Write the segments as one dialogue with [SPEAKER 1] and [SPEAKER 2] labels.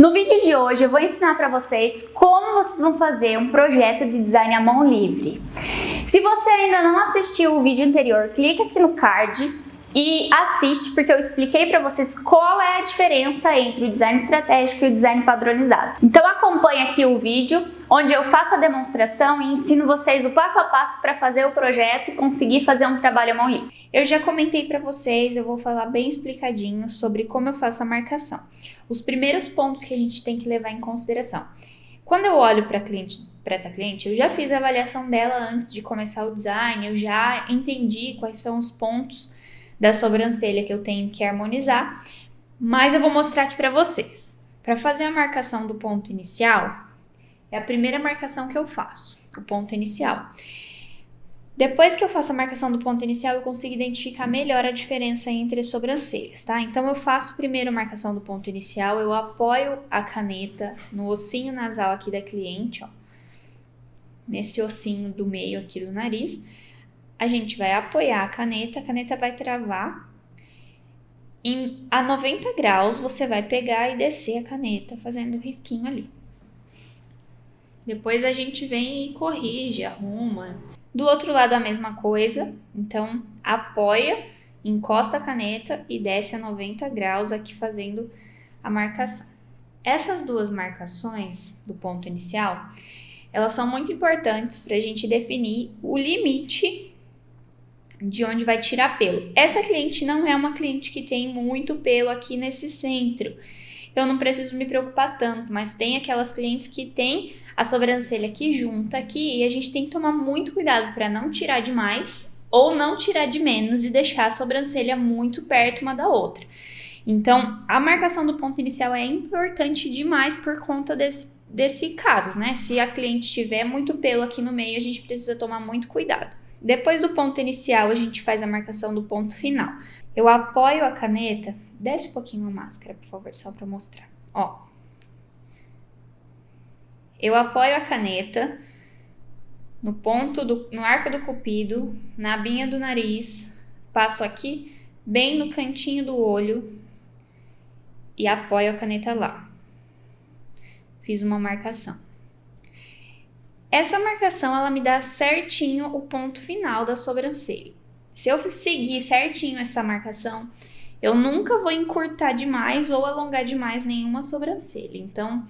[SPEAKER 1] No vídeo de hoje eu vou ensinar para vocês como vocês vão fazer um projeto de design à mão livre. Se você ainda não assistiu o vídeo anterior, clica aqui no card e assiste, porque eu expliquei para vocês qual é a diferença entre o design estratégico e o design padronizado. Então acompanhe aqui o vídeo, onde eu faço a demonstração e ensino vocês o passo a passo para fazer o projeto e conseguir fazer um trabalho à mão livre. Eu já comentei para vocês, eu vou falar bem explicadinho sobre como eu faço a marcação. Os primeiros pontos que a gente tem que levar em consideração. Quando eu olho para essa cliente, eu já fiz a avaliação dela antes de começar o design, eu já entendi quais são os pontos da sobrancelha que eu tenho que harmonizar, mas eu vou mostrar aqui para vocês. Para fazer a marcação do ponto inicial, é a primeira marcação que eu faço, o ponto inicial. Depois que eu faço a marcação do ponto inicial, eu consigo identificar melhor a diferença entre as sobrancelhas, tá? Então eu faço primeiro a marcação do ponto inicial, eu apoio a caneta no ossinho nasal aqui da cliente, ó, nesse ossinho do meio aqui do nariz. A gente vai apoiar a caneta vai travar. A 90 graus, você vai pegar e descer a caneta, fazendo um risquinho ali. Depois a gente vem e corrige, arruma. Do outro lado a mesma coisa, então apoia, encosta a caneta e desce a 90 graus aqui fazendo a marcação. Essas duas marcações do ponto inicial, elas são muito importantes para a gente definir o limite de onde vai tirar pelo. Essa cliente não é uma cliente que tem muito pelo aqui nesse centro, eu não preciso me preocupar tanto, mas tem aquelas clientes que tem a sobrancelha aqui junta aqui e a gente tem que tomar muito cuidado para não tirar demais ou não tirar de menos e deixar a sobrancelha muito perto uma da outra. Então, a marcação do ponto inicial é importante demais por conta desse caso, né? Se a cliente tiver muito pelo aqui no meio, a gente precisa tomar muito cuidado. Depois do ponto inicial, a gente faz a marcação do ponto final. Eu apoio a caneta, desce um pouquinho a máscara, por favor, só para mostrar. Ó, eu apoio a caneta no arco do cupido, na abinha do nariz, passo aqui bem no cantinho do olho e apoio a caneta lá. Fiz uma marcação. Essa marcação, ela me dá certinho o ponto final da sobrancelha. Se eu seguir certinho essa marcação, eu nunca vou encurtar demais ou alongar demais nenhuma sobrancelha. Então,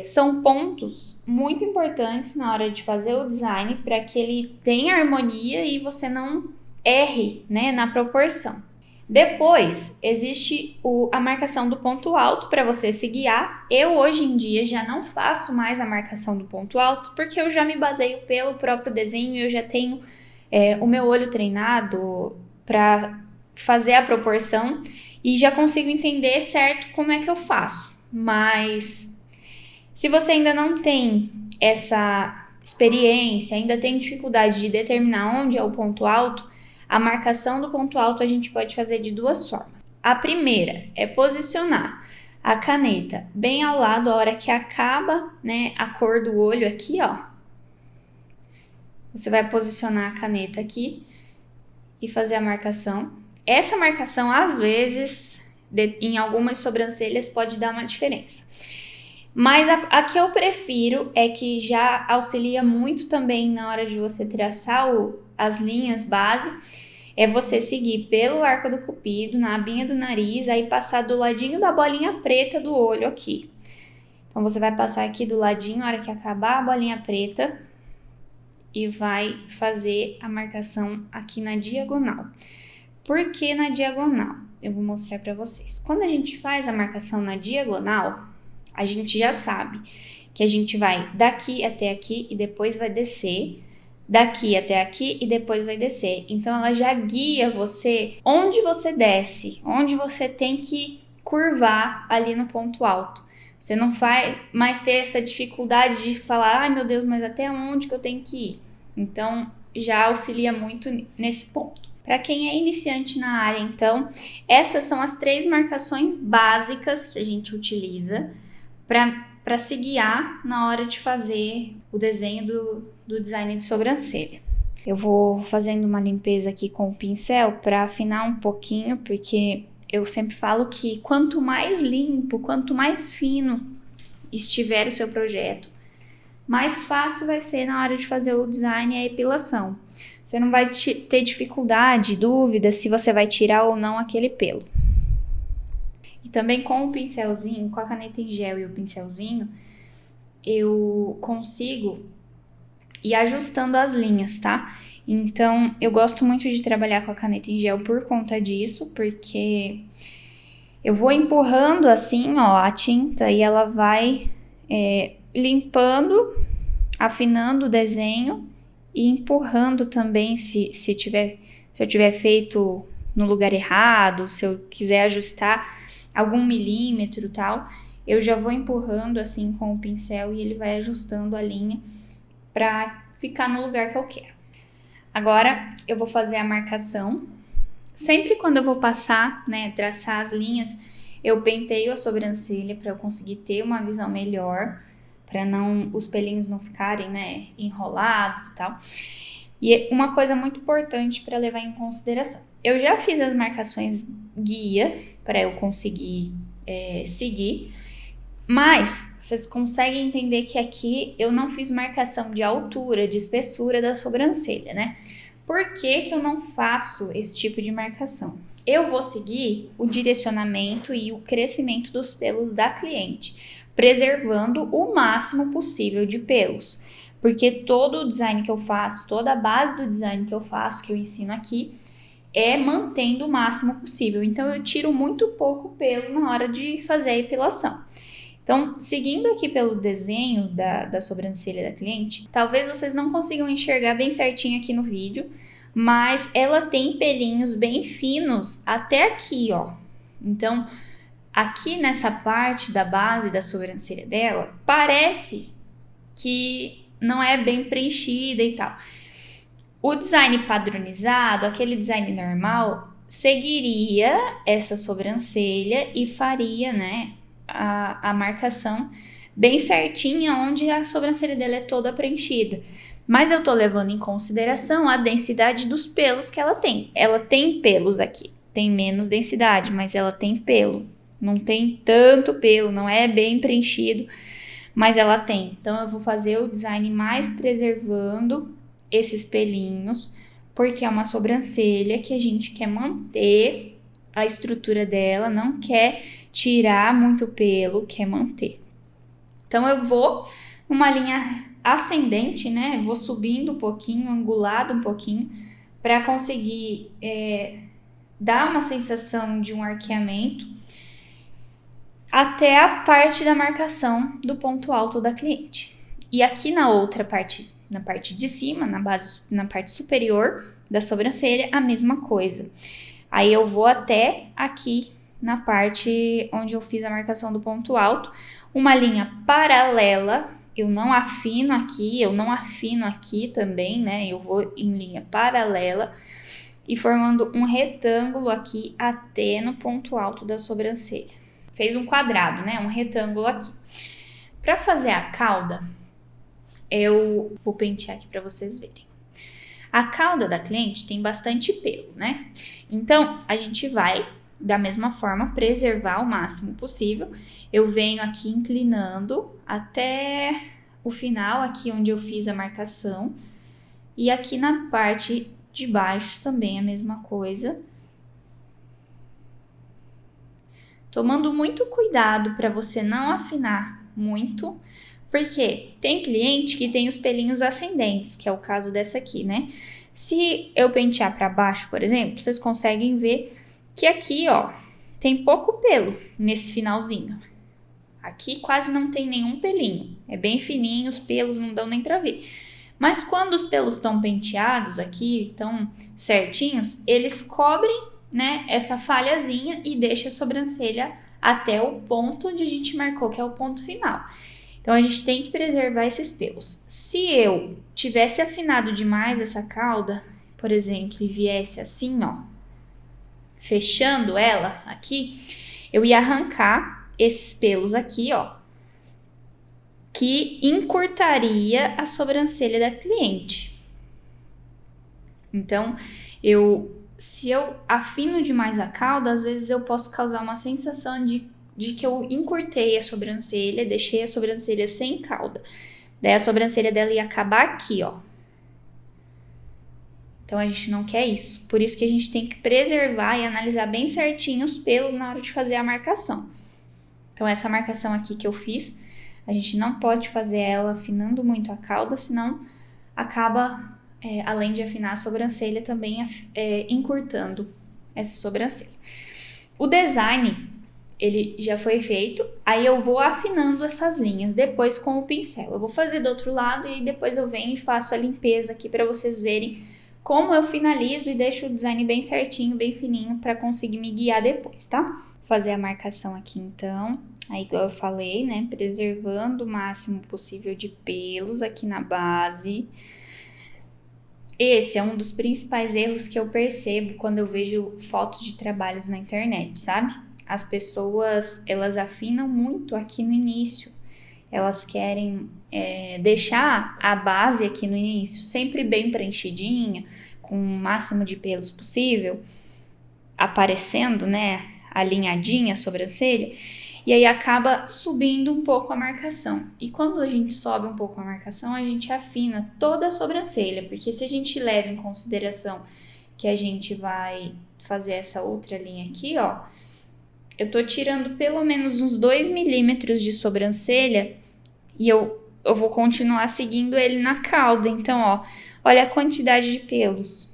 [SPEAKER 1] são pontos muito importantes na hora de fazer o design para que ele tenha harmonia e você não erre, né, na proporção. Depois, existe a marcação do ponto alto para você se guiar. Eu, hoje em dia, já não faço mais a marcação do ponto alto, porque eu já me baseio pelo próprio desenho e eu já tenho o meu olho treinado para fazer a proporção e já consigo entender certo como é que eu faço. Mas, se você ainda não tem essa experiência, ainda tem dificuldade de determinar onde é o ponto alto, a marcação do ponto alto a gente pode fazer de duas formas. A primeira é posicionar a caneta bem ao lado, a hora que acaba, né, a cor do olho aqui, ó. Você vai posicionar a caneta aqui e fazer a marcação. Essa marcação, às vezes, em algumas sobrancelhas pode dar uma diferença. Mas a que eu prefiro é que já auxilia muito também na hora de você traçar as linhas base, é você seguir pelo arco do cupido, na abinha do nariz, aí passar do ladinho da bolinha preta do olho aqui. Então, você vai passar aqui do ladinho, na hora que acabar a bolinha preta, e vai fazer a marcação aqui na diagonal. Por que na diagonal? Eu vou mostrar para vocês. Quando a gente faz a marcação na diagonal, a gente já sabe que a gente vai daqui até aqui e depois vai descer, daqui até aqui e depois vai descer. Então, ela já guia você onde você desce, onde você tem que curvar ali no ponto alto. Você não vai mais ter essa dificuldade de falar, ai meu Deus, mas até onde que eu tenho que ir? Então, já auxilia muito nesse ponto. Para quem é iniciante na área, então, essas são as 3 marcações básicas que a gente utiliza para se guiar na hora de fazer o desenho do design de sobrancelha. Eu vou fazendo uma limpeza aqui com o pincel para afinar um pouquinho, porque eu sempre falo que quanto mais limpo, quanto mais fino estiver o seu projeto, mais fácil vai ser na hora de fazer o design e a epilação. Você não vai ter dificuldade, dúvida se você vai tirar ou não aquele pelo. E também com o pincelzinho, com a caneta em gel e o pincelzinho, eu consigo ir ajustando as linhas, tá? Então, eu gosto muito de trabalhar com a caneta em gel por conta disso, porque eu vou empurrando assim, ó, a tinta e ela vai limpando, afinando o desenho e empurrando também se eu tiver feito no lugar errado, se eu quiser ajustar algum milímetro e tal, eu já vou empurrando assim com o pincel e ele vai ajustando a linha para ficar no lugar que eu quero. Agora eu vou fazer a marcação. Sempre quando eu vou passar, né, traçar as linhas, eu penteio a sobrancelha para eu conseguir ter uma visão melhor, para os pelinhos não ficarem, né, enrolados e tal. E uma coisa muito importante para levar em consideração. Eu já fiz as marcações guia para eu conseguir seguir, mas vocês conseguem entender que aqui eu não fiz marcação de altura, de espessura da sobrancelha, né? Por que eu não faço esse tipo de marcação? Eu vou seguir o direcionamento e o crescimento dos pelos da cliente, preservando o máximo possível de pelos. Porque todo o design que eu faço, toda a base do design que eu faço, que eu ensino aqui, é mantendo o máximo possível. Então, eu tiro muito pouco pelo na hora de fazer a epilação. Então, seguindo aqui pelo desenho da sobrancelha da cliente, talvez vocês não consigam enxergar bem certinho aqui no vídeo, mas ela tem pelinhos bem finos até aqui, ó. Então, aqui nessa parte da base da sobrancelha dela, parece que não é bem preenchida e tal. O design padronizado, aquele design normal, seguiria essa sobrancelha e faria, né, a marcação bem certinha, onde a sobrancelha dela é toda preenchida. Mas eu tô levando em consideração a densidade dos pelos que ela tem. Ela tem pelos aqui, tem menos densidade, mas ela tem pelo. Não tem tanto pelo, não é bem preenchido, mas ela tem. Então eu vou fazer o design mais preservando esses pelinhos, porque é uma sobrancelha que a gente quer manter a estrutura dela, não quer tirar muito pelo, quer manter. Então eu vou numa linha ascendente, né? Vou subindo um pouquinho, angulado um pouquinho, para conseguir dar uma sensação de um arqueamento até a parte da marcação do ponto alto da cliente. E aqui na outra parte, na parte de cima, na parte superior da sobrancelha, a mesma coisa. Aí eu vou até aqui na parte onde eu fiz a marcação do ponto alto, uma linha paralela, eu não afino aqui também, né? Eu vou em linha paralela e formando um retângulo aqui até no ponto alto da sobrancelha. Fez um quadrado, né? Um retângulo aqui. Para fazer a cauda, eu vou pentear aqui para vocês verem. A cauda da cliente tem bastante pelo, né? Então, a gente vai, da mesma forma, preservar o máximo possível. Eu venho aqui inclinando até o final, aqui onde eu fiz a marcação. E aqui na parte de baixo também a mesma coisa. Tomando muito cuidado para você não afinar muito, porque tem cliente que tem os pelinhos ascendentes, que é o caso dessa aqui, né? Se eu pentear para baixo, por exemplo, vocês conseguem ver que aqui, ó, tem pouco pelo nesse finalzinho. Aqui quase não tem nenhum pelinho. É bem fininho, os pelos não dão nem para ver. Mas quando os pelos estão penteados aqui, estão certinhos, eles cobrem, né, essa falhazinha e deixa a sobrancelha até o ponto onde a gente marcou, que é o ponto final. Então, a gente tem que preservar esses pelos. Se eu tivesse afinado demais essa cauda, por exemplo, e viesse assim, ó, fechando ela aqui, eu ia arrancar esses pelos aqui, ó, que encurtaria a sobrancelha da cliente. Então, eu se eu afino demais a cauda, às vezes eu posso causar uma sensação de que eu encurtei a sobrancelha, deixei a sobrancelha sem cauda. Daí a sobrancelha dela ia acabar aqui, ó. Então a gente não quer isso. Por isso que a gente tem que preservar e analisar bem certinho os pelos na hora de fazer a marcação. Então essa marcação aqui que eu fiz, a gente não pode fazer ela afinando muito a cauda, senão acaba, além de afinar a sobrancelha, também encurtando essa sobrancelha. O design, ele já foi feito, aí eu vou afinando essas linhas depois com o pincel. Eu vou fazer do outro lado e depois eu venho e faço a limpeza aqui para vocês verem como eu finalizo e deixo o design bem certinho, bem fininho, para conseguir me guiar depois, tá? Vou fazer a marcação aqui então, aí igual eu falei, né, preservando o máximo possível de pelos aqui na base. Esse é um dos principais erros que eu percebo quando eu vejo fotos de trabalhos na internet, sabe? As pessoas, elas afinam muito aqui no início. Elas querem deixar a base aqui no início sempre bem preenchidinha, com o máximo de pelos possível, aparecendo, né, alinhadinha a sobrancelha, e aí acaba subindo um pouco a marcação. E quando a gente sobe um pouco a marcação, a gente afina toda a sobrancelha, porque se a gente leva em consideração que a gente vai fazer essa outra linha aqui, ó, eu tô tirando pelo menos uns 2 milímetros de sobrancelha e eu vou continuar seguindo ele na cauda. Então, ó, olha a quantidade de pelos.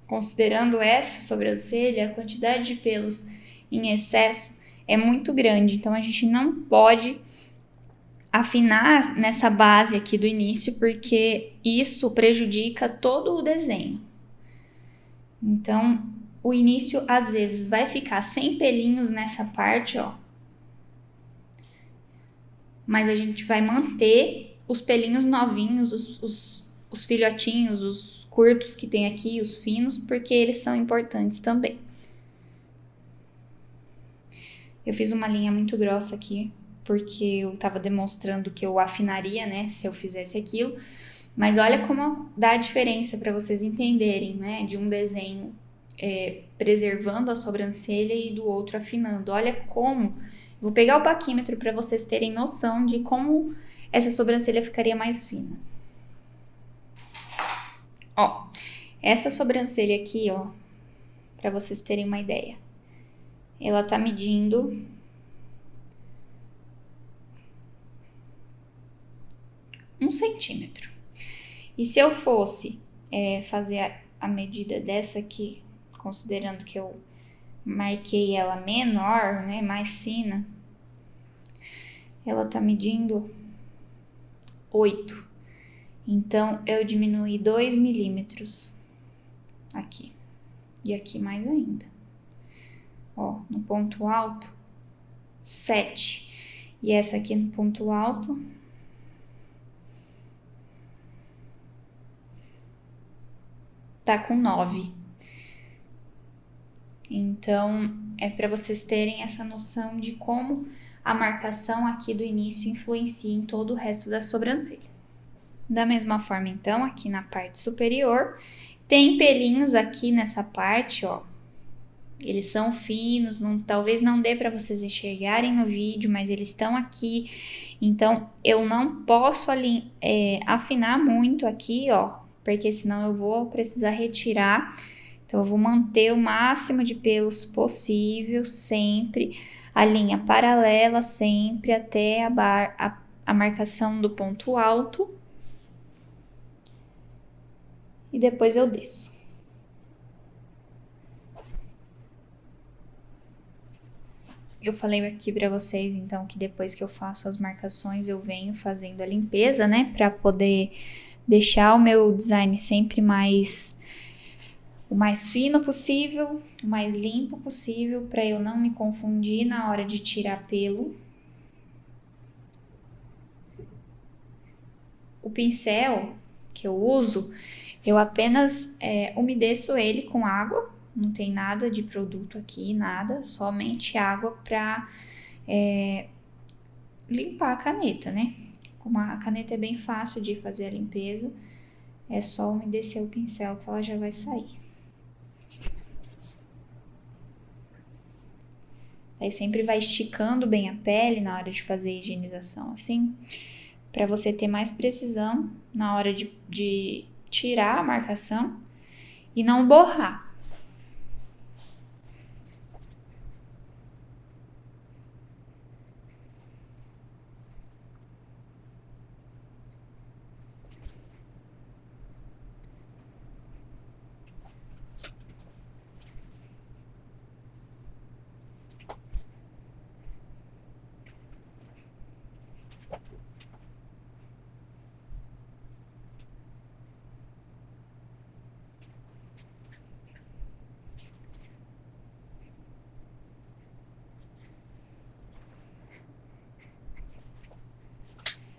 [SPEAKER 1] Considerando essa sobrancelha, a quantidade de pelos em excesso é muito grande. Então, a gente não pode afinar nessa base aqui do início, porque isso prejudica todo o desenho. Então, o início, às vezes, vai ficar sem pelinhos nessa parte, ó. Mas a gente vai manter os pelinhos novinhos, os filhotinhos, os curtos que tem aqui, os finos, porque eles são importantes também. Eu fiz uma linha muito grossa aqui, porque eu tava demonstrando que eu afinaria, né, se eu fizesse aquilo. Mas olha como dá a diferença para vocês entenderem, né, de um desenho preservando a sobrancelha e do outro afinando. Olha como... Vou pegar o paquímetro para vocês terem noção de como essa sobrancelha ficaria mais fina. Ó, essa sobrancelha aqui, ó, para vocês terem uma ideia. Ela tá medindo 1 centímetro. E se eu fosse fazer a medida dessa aqui, considerando que eu marquei ela menor, né, mais fina, ela tá medindo 8. Então, eu diminuí 2 milímetros aqui. E aqui mais ainda. Ó, no ponto alto, 7. E essa aqui no ponto alto, tá com 9. Então, é para vocês terem essa noção de como a marcação aqui do início influencia em todo o resto da sobrancelha. Da mesma forma, então, aqui na parte superior, tem pelinhos aqui nessa parte, ó. Eles são finos, talvez não dê para vocês enxergarem no vídeo, mas eles estão aqui. Então, eu não posso afinar muito aqui, ó, porque senão eu vou precisar retirar. Então, eu vou manter o máximo de pelos possível, sempre. A linha paralela, sempre até a marcação do ponto alto. E depois eu desço. Eu falei aqui pra vocês, então, que depois que eu faço as marcações, eu venho fazendo a limpeza, né? Pra poder deixar o meu design sempre o mais fino possível, o mais limpo possível, pra eu não me confundir na hora de tirar pelo. O pincel que eu uso, eu apenas umedeço ele com água. Não tem nada de produto aqui, nada, somente água para limpar a caneta, né? Como a caneta é bem fácil de fazer a limpeza, é só umedecer o pincel que ela já vai sair. Aí sempre vai esticando bem a pele na hora de fazer a higienização, assim, para você ter mais precisão na hora de tirar a marcação e não borrar.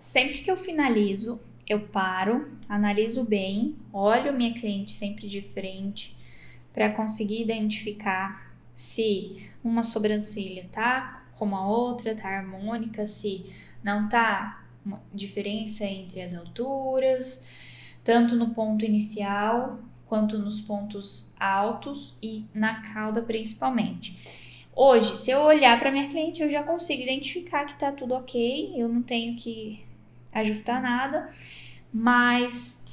[SPEAKER 1] Sempre que eu finalizo, eu paro, analiso bem, olho minha cliente sempre de frente para conseguir identificar se uma sobrancelha tá como a outra, tá harmônica, se não tá uma diferença entre as alturas, tanto no ponto inicial quanto nos pontos altos e na cauda principalmente. Hoje, se eu olhar para minha cliente, eu já consigo identificar que tá tudo ok, eu não tenho que ajustar nada, mas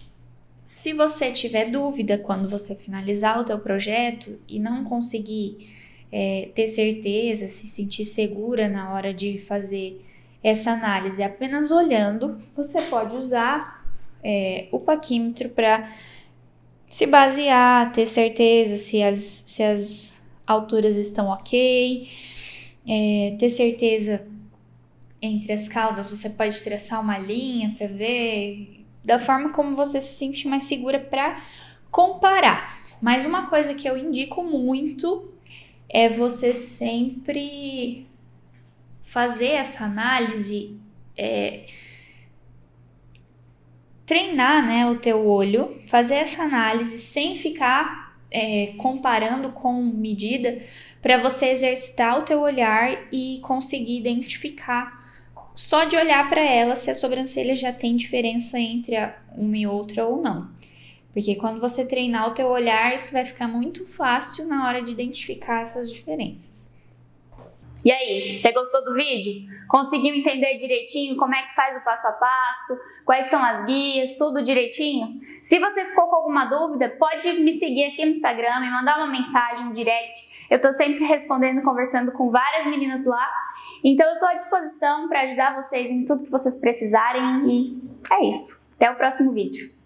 [SPEAKER 1] se você tiver dúvida quando você finalizar o teu projeto e não conseguir ter certeza, se sentir segura na hora de fazer essa análise apenas olhando, você pode usar o paquímetro para se basear, ter certeza se as alturas estão ok, ter certeza entre as caudas, você pode traçar uma linha para ver da forma como você se sente mais segura para comparar. Mas uma coisa que eu indico muito é você sempre fazer essa análise, treinar, né, o teu olho, fazer essa análise sem ficar comparando com medida, para você exercitar o teu olhar e conseguir identificar só de olhar para ela se a sobrancelha já tem diferença entre uma e outra ou não. Porque quando você treinar o teu olhar, isso vai ficar muito fácil na hora de identificar essas diferenças. E aí, você gostou do vídeo? Conseguiu entender direitinho como é que faz o passo a passo? Quais são as guias? Tudo direitinho? Se você ficou com alguma dúvida, pode me seguir aqui no Instagram, me mandar uma mensagem, um direct. Eu tô sempre respondendo, conversando com várias meninas lá. Então eu tô à disposição para ajudar vocês em tudo que vocês precisarem e é isso. Até o próximo vídeo.